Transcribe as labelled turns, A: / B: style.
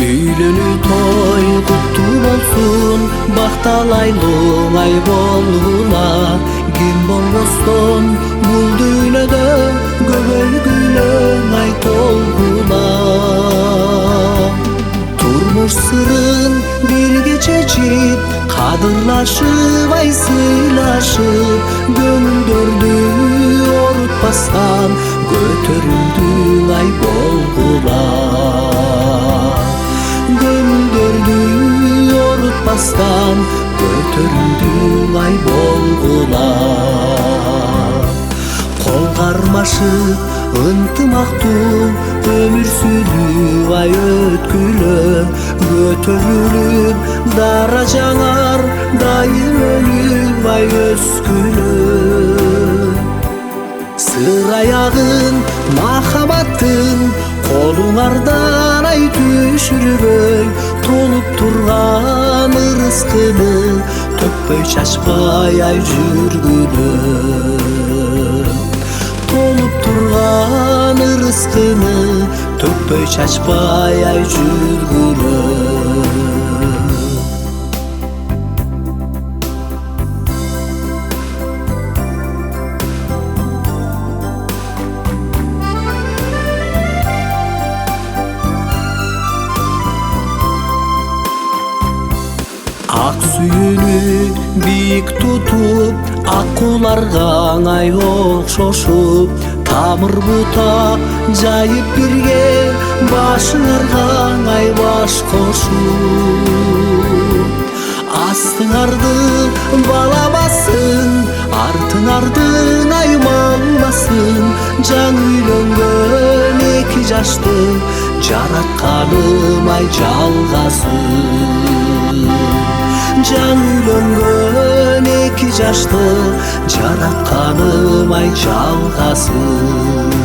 A: Үйлөнүү той куттуу болсун, бакталайлуу ай болула. Ким болбостон бул дүйнөдө көбөйгүлө ай толгула. Турмуш сырын бирге чечип, кадырлашып ай сыйлашып, көңүлдөрдү орутпастан көтөрүлдүң ай болгула. Gönüldördü orutmastan götürüldü ay bolgula. Kol karmaşıp ıntımaqtуу ömür sürүү ay ötkülö. Götürülüp dara жаңар дайым өнүп ay өскүлө. Сыр аягын махабаттын колуңардан ай түшүрбөй, толуп турган ырыскыны төкпөй чачпай ай жүргүлө. Толуп турган ырыскыны төкпөй чачпай ай жүргүлө. Ак сүйүнү бийик тутуп, ак куларга ай окшошуп, тамыр бута жайып бирге башыңарга ай баш кошуп. Астыңарды балабасын, артыңардын ай малбасын, жаңы үйлөнгөн эки жашты жаратканым ай жалгасын. Жаңы үйлөнгөн эки жашты жаратканым ай жалгасын.